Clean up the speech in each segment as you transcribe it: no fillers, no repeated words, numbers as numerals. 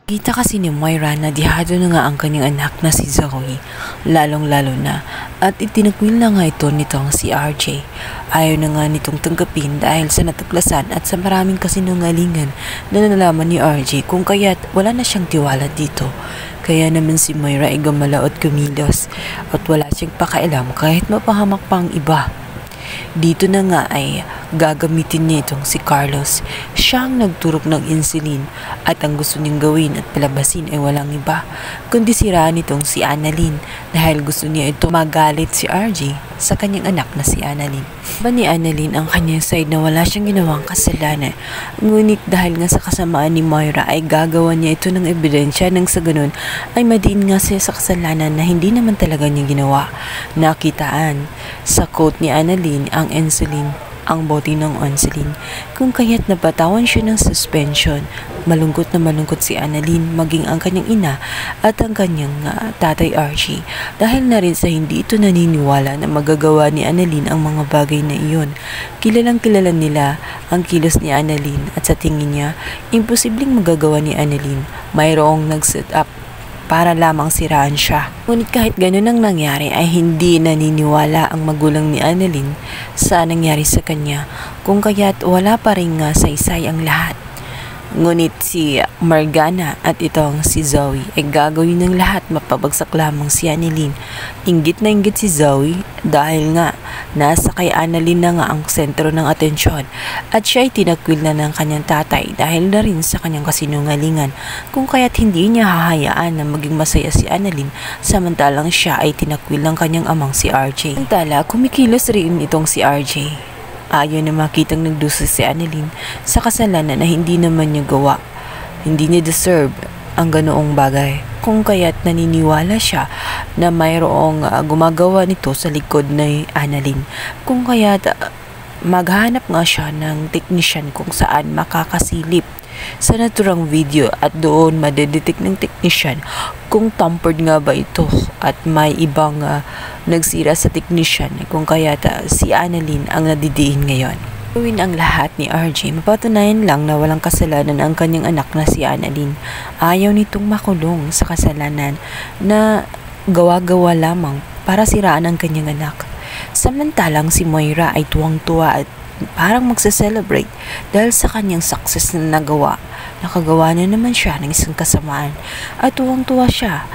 Kita kasi ni Moira na dihado na nga ang kanyang anak na si Zoe, lalong-lalo na, at itinakwil na nga ito nitong si RJ. Ayaw na nga nitong tanggapin dahil sa natuklasan at sa maraming kasinungalingan na nalaman ni RJ kung kaya't wala na siyang tiwala dito. Kaya naman si Moira ay gumala at kumilos at wala siyang pakailam kahit mapahamak pa ang iba. Dito na nga ay gagamitin niya itong si Carlos. Siya ang nagturok ng insulin at ang gusto niyang gawin at palabasin ay walang iba kundi siraan itong si Annalyn dahil gusto niya ito magalit si RJ sa kanyang anak na si Annalyn. Ba ni Annalyn ang kanyang side na wala siyang ginawang kasalanan, ngunit dahil nga sa kasamaan ni Moira ay gagawa niya ito ng ebidensya nang sa ganun ay madiin nga siya sa kasalanan na hindi naman talaga niya ginawa. Nakitaan sa quote ni Annalyn ang insulin, ang bote ng insulin, kung kaya't napatawan siya ng suspension. Malungkot na malungkot si Annalyn, maging ang kanyang ina at ang kanyang tatay Archie, dahil na rin sa hindi ito naniniwala na magagawa ni Annalyn ang mga bagay na iyon. Kilalang kilala nila ang kilos ni Annalyn at sa tingin niya, imposibleng magagawa ni Annalyn. Mayroong nag-set up para lamang siraan siya. Ngunit kahit ganun ang nangyari ay hindi naniniwala ang magulang ni Annalyn sa nangyari sa kanya, kung kaya't wala pa rin nga saysay ang lahat. Ngunit si Morgana at itong si Zoe ay gagawin ng lahat mapabagsak lamang si Annalyn. Inggit na inggit si Zoe dahil nga nasa kay Annalyn na nga ang sentro ng atensyon at siya ay tinakwil na ng kanyang tatay dahil na rin sa kanyang kasinungalingan, kung kaya't hindi niya hahayaan na maging masaya si Annalyn samantalang siya ay tinakwil ng kanyang amang si RJ. Samantala, kumikilos rin itong si RJ. Ayaw na makitang nagdusa si Annalyn sa kasalanan na hindi naman niya gawa. Hindi niya deserve ang ganoong bagay. Kung kaya't naniniwala siya na mayroong gumagawa nito sa likod ni Annalyn. Kung kaya't maghanap nga siya ng technician kung saan makakasilip sa naturang video at doon madedetect ng technician kung tampered nga ba ito at may ibang nagsira sa technician, kung kaya si Annalyn ang nadidiin ngayon. Gawin ang lahat ni RJ, mapatunayan lang na walang kasalanan ang kanyang anak na si Annalyn. Ayaw nitong makulong sa kasalanan na gawa-gawa lamang para siraan ang kanyang anak. Samantalang si Moira ay tuwang-tuwa at parang magse-celebrate dahil sa kanyang success na nagawa. Nakagawa na naman siya ng isang kasamaan at tuwang-tuwa siya.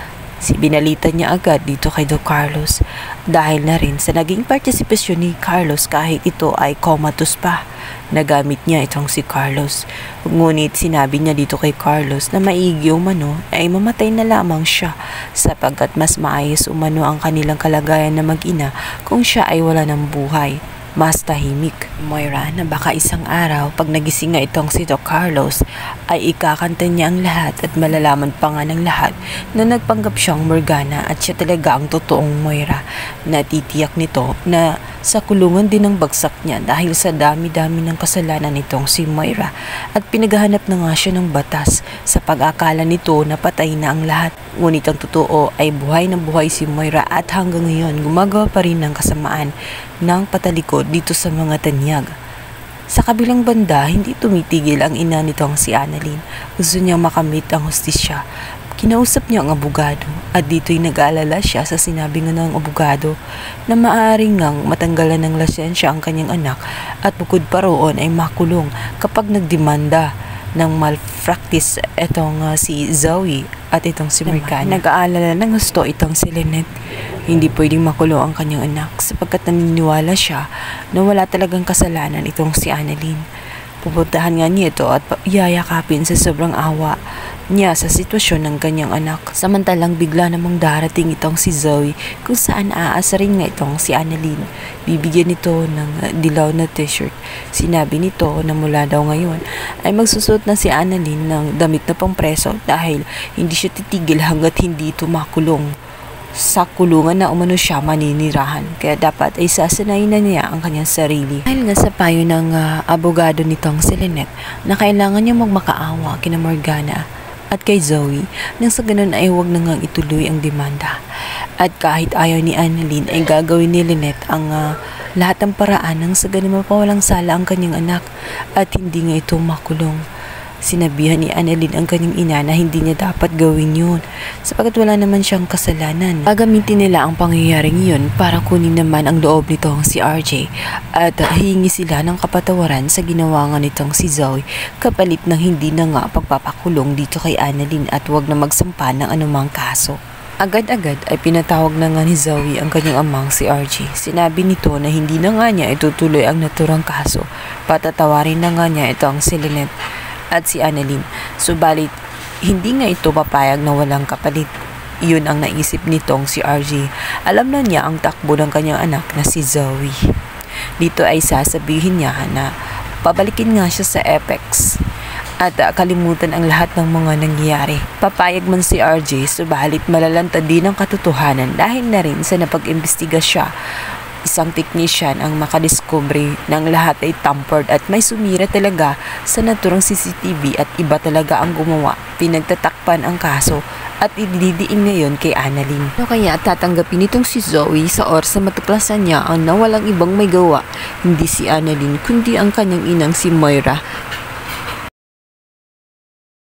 Binalitan niya agad dito kay Doc Carlos dahil na rin sa naging partisipasyon ni Carlos kahit ito ay comatose pa. Nagamit niya itong si Carlos. Ngunit sinabi niya dito kay Carlos na maigi umano ay mamatay na lamang siya sapagkat mas maayos umano ang kanilang kalagayan na mag-ina kung siya ay wala ng buhay. Mas tahimik. Moira na baka isang araw pag nagising nga itong si Doc Carlos ay ikakanta niya ang lahat at malalaman pa nga ng lahat na nagpanggap siyang Morgana at siya talaga ang totoong Moira. Natitiyak nito na sa kulungan din ang bagsak niya dahil sa dami-dami ng kasalanan nitong si Moira at pinaghahanap na nga siya ng batas sa pag-akala nito na patay na ang lahat. Ngunit ang totoo ay buhay na buhay si Moira at hanggang ngayon gumagawa pa rin ng kasamaan ng patalikod dito sa mga tanyag. Sa kabilang banda, hindi tumitigil ang ina nitong si Annalyn. Gusto niyang makamit ang hustisya. Kinausap niya ang abogado at dito'y nag-aalala siya sa sinabi nga ng abogado na maaaring ngang matanggalan ng lisensya ang kanyang anak at bukod pa roon ay makulong kapag nagdemanda ng malpractice itong si Zoe at itong si Morgana. Nag-aalala ng gusto itong si Lynette. Hindi pwedeng makulong ang kanyang anak sapagkat naniniwala siya na wala talagang kasalanan itong si Annalyn. Pupuntahan nga niya ito at yayakapin sa sobrang awa niya sa sitwasyon ng kanyang anak. Samantalang bigla namang darating itong si Zoe kung saan aasarin nga itong si Annalyn. Bibigyan nito ng dilaw na t-shirt. Sinabi nito na mula daw ngayon ay magsusot na si Annalyn ng damit na pangpreso dahil hindi siya titigil hanggat hindi ito makulong. Sa kulungan na umano siya maninirahan, kaya dapat ay sasanayin na niya ang kanyang sarili. Dahil nga sa payo ng abogado nitong si Lynette na kailangan niya magmakaawa kina Morgana at kay Zoe nang sa ganun ay huwag na ngang ituloy ang demanda. At kahit ayaw ni Annalyn ay gagawin ni Lynette ang lahat ng paraan nang sa ganun mapawalang sala ang kanyang anak at hindi nga ito makulong. Sinabihan ni Annalyn ang kanyang ina na hindi niya dapat gawin yun sapagkat wala naman siyang kasalanan. Gagamitin nila ang pangyayaring yun para kunin naman ang loob nitong si RJ at hihingi sila ng kapatawaran sa ginawa nga nitong si Zoe kapalit ng hindi na nga pagpapakulong dito kay Annalyn at huwag na magsampa ng anumang kaso. Agad-agad ay pinatawag na nga ni Zoe ang kanyang amang si RJ. Sinabi nito na hindi na nga niya itutuloy ang naturang kaso. Patatawarin na nga niya ito ang si Lynette at si Annalyn. Subalit, hindi nga ito papayag na walang kapalit. Iyon ang naisip nitong si RJ. Alam na niya ang takbo ng kanyang anak na si Zoe. Dito ay sasabihin niya na pabalikin nga siya sa Apex at kalimutan ang lahat ng mga nangyayari. Papayag man si RJ, subalit malalantad din ang katotohanan dahil na rin sa napag-imbestiga siya. Isang technician ang makadiscovery ng lahat ay tampered at may sumira talaga sa naturang CCTV at iba talaga ang gumawa. Pinagtatakpan ang kaso at ididiin ngayon kay Annalyn. Ano kaya tatanggapin nitong si Zoe sa oras na matuklasan niya ang nawalang ibang may gawa, hindi si Annalyn kundi ang kanyang inang si Moira.